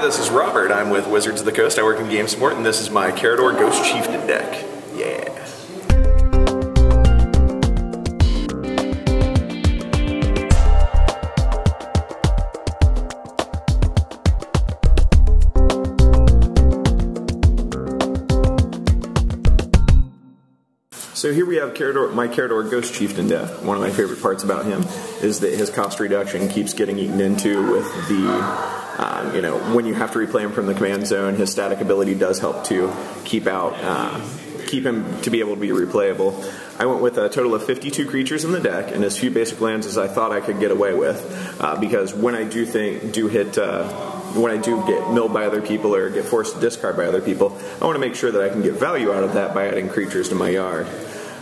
this is Robert. I'm with Wizards of the Coast. I work in game support, and this is my Karador Ghost Chieftain deck. Yeah. So here we have my Karador Ghost Chieftain deck. One of my favorite parts about him is that his cost reduction keeps getting eaten into with the, you know, when you have to replay him from the command zone, his static ability does help to keep him to be able to be replayable. I went with a total of 52 creatures in the deck and as few basic lands as I thought I could get away with, because when I do get milled by other people or get forced to discard by other people, I want to make sure that I can get value out of that by adding creatures to my yard.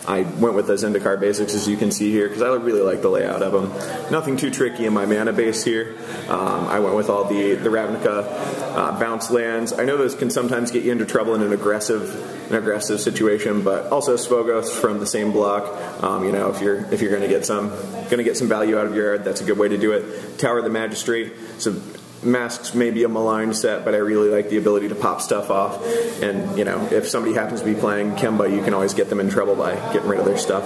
I went with the Zendikar basics, as you can see here, because I really like the layout of them. Nothing too tricky in my mana base here. I went with all the Ravnica bounce lands. I know those can sometimes get you into trouble in an aggressive situation, but also Svogthos from the same block. You know, if you're going to get some value out of your yard, that's a good way to do it. Tower of the Magistrate. So Masks may be a maligned set, but I really like the ability to pop stuff off. And, you know, if somebody happens to be playing Kemba, you can always get them in trouble by getting rid of their stuff.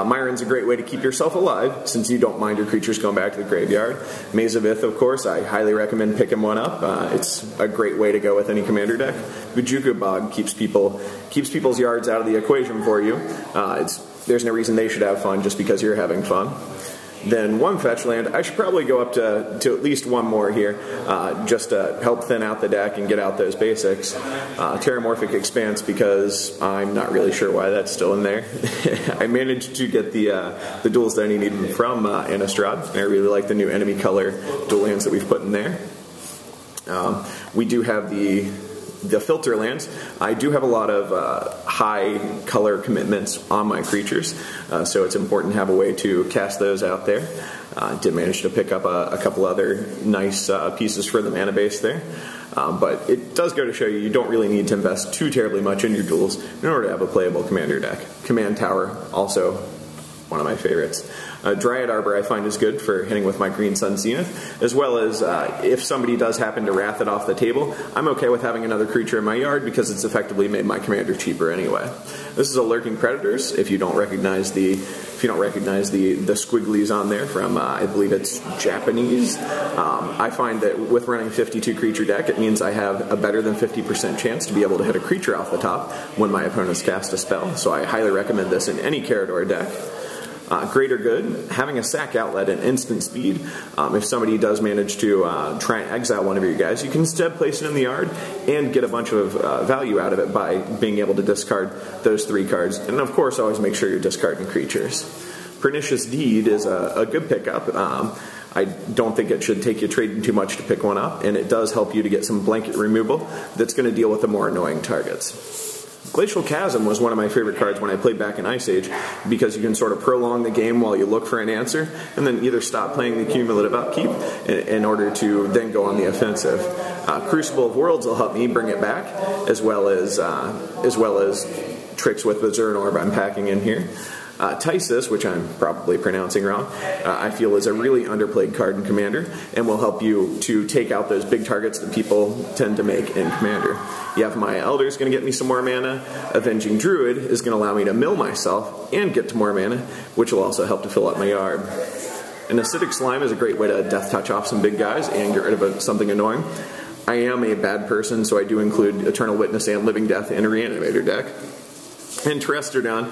Myron's a great way to keep yourself alive, since you don't mind your creatures going back to the graveyard. Maze of Ith, of course, I highly recommend picking one up. It's a great way to go with any commander deck. Bojuka Bog keeps people's yards out of the equation for you. There's no reason they should have fun just because you're having fun. Then one fetch land. I should probably go up to at least one more here, just to help thin out the deck and get out those basics. Terramorphic Expanse, because I'm not really sure why that's still in there. I managed to get the duals that I needed from Innistrad, and I really like the new enemy color dual lands that we've put in there. We do have the filter lands. I do have a lot of high color commitments on my creatures, so it's important to have a way to cast those out there. Did manage to pick up a couple other nice pieces for the mana base there, but it does go to show you don't really need to invest too terribly much in your duels in order to have a playable commander deck. Command Tower, also one of my favorites. Dryad Arbor I find is good for hitting with my Green Sun Zenith, as well as if somebody does happen to wrath it off the table, I'm okay with having another creature in my yard because it's effectively made my commander cheaper anyway. This is a Lurking Predators. If you don't recognize the squigglies on there from I believe it's Japanese, I find that with running 52 creature deck, it means I have a better than 50% chance to be able to hit a creature off the top when my opponents cast a spell. So I highly recommend this in any Karador deck. Greater good, having a sack outlet and instant speed. If somebody does manage to try and exile one of your guys, you can instead place it in the yard and get a bunch of value out of it by being able to discard those 3 cards. And of course, always make sure you're discarding creatures. Pernicious Deed is a good pickup. I don't think it should take you trading too much to pick one up, and it does help you to get some blanket removal that's going to deal with the more annoying targets. Glacial Chasm was one of my favorite cards when I played back in Ice Age, because you can sort of prolong the game while you look for an answer, and then either stop playing the cumulative upkeep in order to then go on the offensive. Crucible of Worlds will help me bring it back, as well as tricks with the Zern Orb I'm packing in here. Tysis, which I'm probably pronouncing wrong, I feel is a really underplayed card in Commander and will help you to take out those big targets that people tend to make in Commander. Yavimaya Elder is going to get me some more mana. Avenging Druid is going to allow me to mill myself and get to more mana, which will also help to fill up my yard. An Acidic Slime is a great way to death touch off some big guys and get rid of something annoying. I am a bad person, so I do include Eternal Witness and Living Death in a Reanimator deck. And Terresterdon,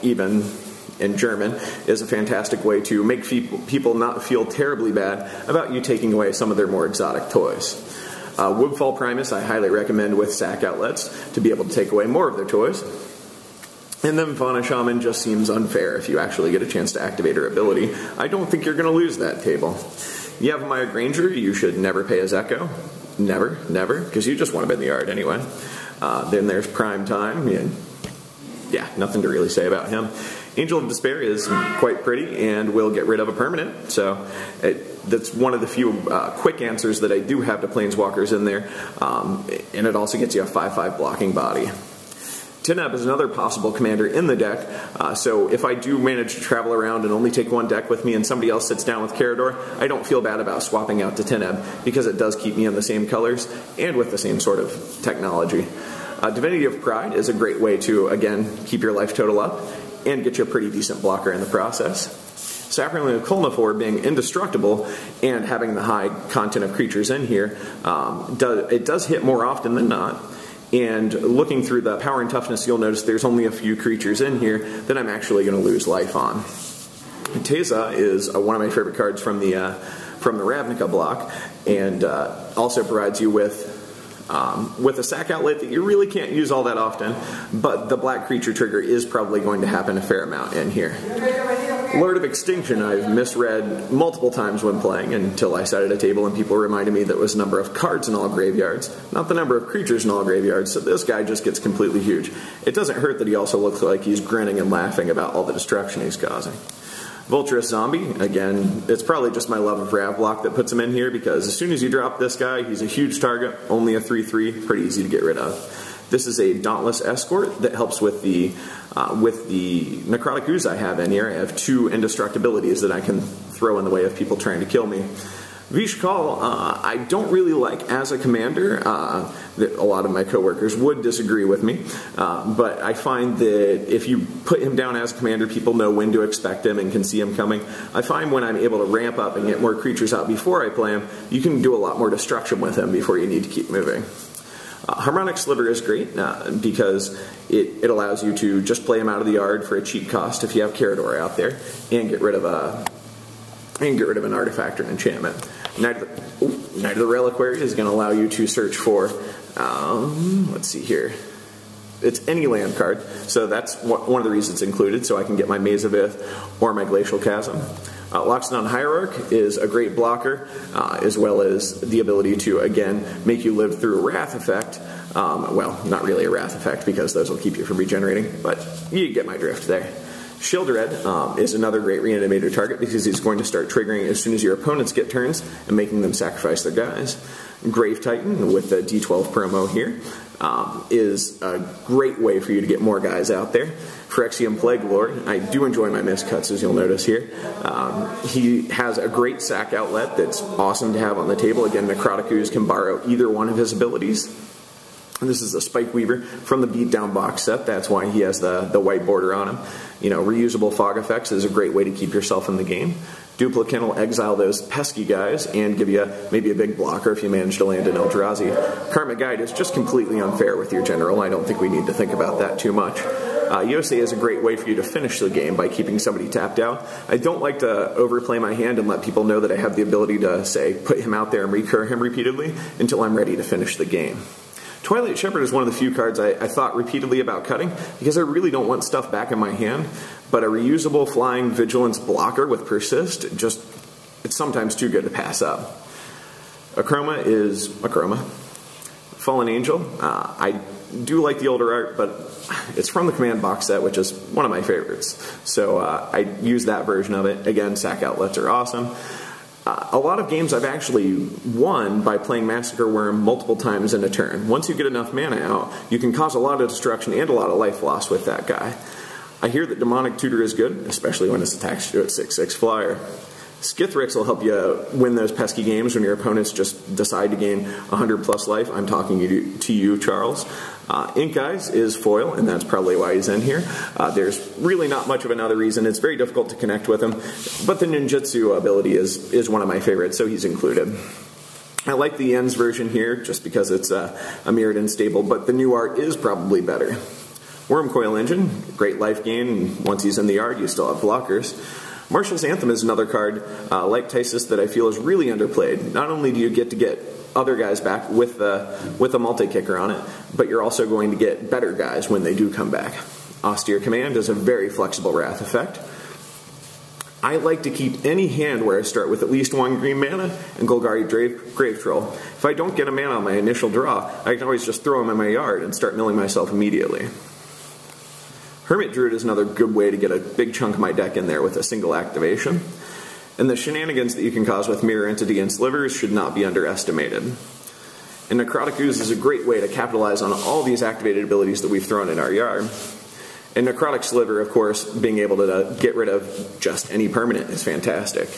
even in German, is a fantastic way to make people not feel terribly bad about you taking away some of their more exotic toys. Woodfall Primus I highly recommend with sack outlets to be able to take away more of their toys. And then Fauna Shaman just seems unfair if you actually get a chance to activate her ability. I don't think you're going to lose that table. Yavimaya Granger, you should never pay as Echo. Never, because you just want to be in the yard anyway. Then there's Prime Time. Yeah, nothing to really say about him. Angel of Despair is quite pretty and will get rid of a permanent, so that's one of the few quick answers that I do have to Planeswalkers in there, and it also gets you a 5/5 blocking body. Tineb is another possible commander in the deck, so if I do manage to travel around and only take one deck with me and somebody else sits down with Karador, I don't feel bad about swapping out to Tineb because it does keep me in the same colors and with the same sort of technology. Divinity of Pride is a great way to, again, keep your life total up and get you a pretty decent blocker in the process. Sapling of Colfenor being indestructible and having the high content of creatures in here, it does hit more often than not. And looking through the power and toughness, you'll notice there's only a few creatures in here that I'm actually going to lose life on. Teza is one of my favorite cards from the Ravnica block, and also provides you with a sack outlet that you really can't use all that often, but the black creature trigger is probably going to happen a fair amount in here. Lord of Extinction I've misread multiple times when playing until I sat at a table and people reminded me that it was the number of cards in all graveyards, not the number of creatures in all graveyards, so this guy just gets completely huge. It doesn't hurt that he also looks like he's grinning and laughing about all the destruction he's causing. Vulturous Zombie, again, it's probably just my love of Rav block that puts him in here because as soon as you drop this guy, he's a huge target, only a 3/3, pretty easy to get rid of. This is a Dauntless Escort that helps with the Necrotic Ooze I have in here. I have 2 indestructibilities that I can throw in the way of people trying to kill me. Vishkal, I don't really like as a commander. That a lot of my coworkers would disagree with me, but I find that if you put him down as a commander, people know when to expect him and can see him coming. I find when I'm able to ramp up and get more creatures out before I play him, you can do a lot more destruction with him before you need to keep moving. Harmonic Sliver is great because it allows you to just play him out of the yard for a cheap cost if you have Karador out there, and get rid of an artifact or an enchantment. Knight of the Reliquary is going to allow you to search for, let's see here, it's any land card, so that's one of the reasons included, so I can get my Maze of Ith or my Glacial Chasm. Loxodon Hierarch is a great blocker, as well as the ability to, again, make you live through a Wrath effect. Well, not really a Wrath effect, because those will keep you from regenerating, but you get my drift there. Sheoldred is another great reanimator target because he's going to start triggering as soon as your opponents get turns and making them sacrifice their guys. Grave Titan with the D12 promo here is a great way for you to get more guys out there. Phyrexian Plague Lord, I do enjoy my miscuts, as you'll notice here. He has a great sack outlet that's awesome to have on the table. Again, Necrotic Ooze can borrow either one of his abilities. And this is the Spike Weaver from the Beatdown box set. That's why he has the white border on him. You know, reusable fog effects is a great way to keep yourself in the game. Duplicant will exile those pesky guys and give you maybe a big blocker if you manage to land an Eldrazi. Karmic Guide is just completely unfair with your general. I don't think we need to think about that too much. Yosei is a great way for you to finish the game by keeping somebody tapped out. I don't like to overplay my hand and let people know that I have the ability to, say, put him out there and recur him repeatedly until I'm ready to finish the game. Twilight Shepherd is one of the few cards I thought repeatedly about cutting because I really don't want stuff back in my hand, but a reusable flying vigilance blocker with persist, it's sometimes too good to pass up. Achroma is Achroma. Fallen Angel, I do like the older art, but it's from the Command box set, which is one of my favorites. So I use that version of it. Again, sack outlets are awesome. A lot of games I've actually won by playing Massacre Worm multiple times in a turn. Once you get enough mana out, you can cause a lot of destruction and a lot of life loss with that guy. I hear that Demonic Tutor is good, especially when it's attached to a 6/6 flyer. Skithrix will help you win those pesky games when your opponents just decide to gain 100 plus life. I'm talking to you, Charles. Ink Eyes is foil, and that's probably why he's in here. There's really not much of another reason. It's very difficult to connect with him, but the ninjutsu ability is one of my favorites, so he's included. I like the Ends version here just because it's a Mirrodin stable, but the new art is probably better. Wormcoil Engine, great life gain, and once he's in the yard, you still have blockers. Marshal's Anthem is another card, like Tysis, that I feel is really underplayed. Not only do you get to get other guys back with a multi-kicker on it, but you're also going to get better guys when they do come back. Austere Command is a very flexible Wrath effect. I like to keep any hand where I start with at least 1 green mana and Golgari Grave Troll. If I don't get a mana on my initial draw, I can always just throw them in my yard and start milling myself immediately. Hermit Druid is another good way to get a big chunk of my deck in there with a single activation. And the shenanigans that you can cause with Mirror Entity and Slivers should not be underestimated. And Necrotic Ooze is a great way to capitalize on all these activated abilities that we've thrown in our yard. And Necrotic Sliver, of course, being able to get rid of just any permanent is fantastic.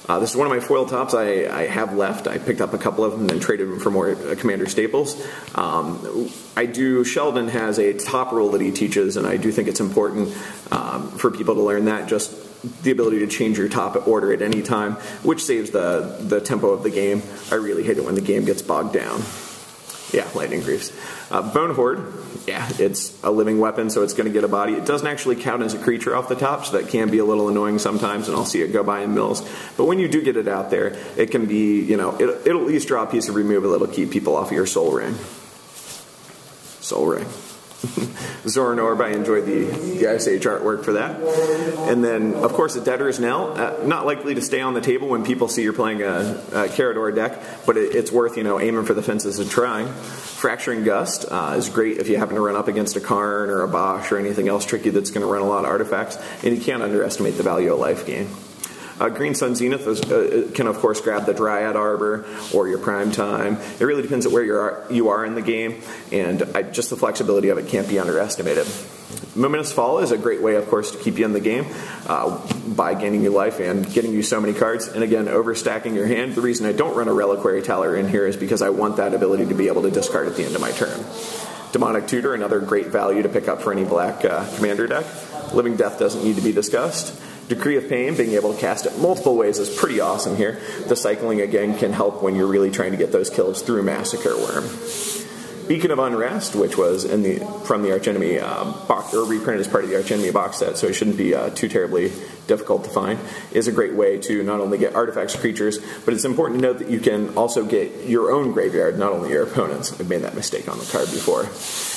This is one of my foil tops I have left. I picked up a couple of them and then traded them for more Commander staples. Sheldon has a top rule that he teaches, and I do think it's important for people to learn that, just the ability to change your top order at any time, which saves the tempo of the game. I really hate it when the game gets bogged down. Yeah, Lightning Greaves. Bone Horde, yeah, it's a living weapon, so it's going to get a body. It doesn't actually count as a creature off the top, so that can be a little annoying sometimes, and I'll see it go by in mills. But when you do get it out there, it can be, you know, it'll at least draw a piece of removal that'll keep people off of your Soul Ring. Soul Ring. Zoran Orb, I enjoyed the Ice Age artwork for that. And then, of course, the Debtor's Knell. Not likely to stay on the table when people see you're playing a Karador deck, but it's worth, you know, aiming for the fences and trying. Fracturing Gust is great if you happen to run up against a Karn or a Bosch or anything else tricky that's going to run a lot of artifacts, and you can't underestimate the value of life gain. Green Sun Zenith can, of course, grab the Dryad Arbor or your Prime Time. It really depends on where you are in the game, and just the flexibility of it can't be underestimated. Momentous Fall is a great way, of course, to keep you in the game by gaining you life and getting you so many cards, and again, overstacking your hand. The reason I don't run a Reliquary Teller in here is because I want that ability to be able to discard at the end of my turn. Demonic Tutor, another great value to pick up for any black commander deck. Living Death doesn't need to be discussed. Decree of Pain, being able to cast it multiple ways is pretty awesome here. The cycling, again, can help when you're really trying to get those kills through Massacre Worm. Beacon of Unrest, which was from the Archenemy box, or reprinted as part of the Archenemy box set, so it shouldn't be too terribly difficult to find, is a great way to not only get artifacts, creatures, but it's important to note that you can also get your own graveyard, not only your opponent's. I've made that mistake on the card before.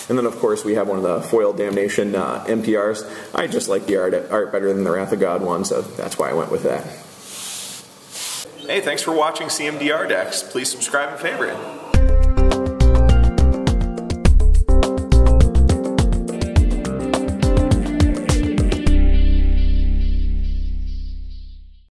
And then, of course, we have one of the Foil Damnation MPRs. I just like the art better than the Wrath of God one, so that's why I went with that. Hey, thanks for watching CMDR Decks. Please subscribe and favorite.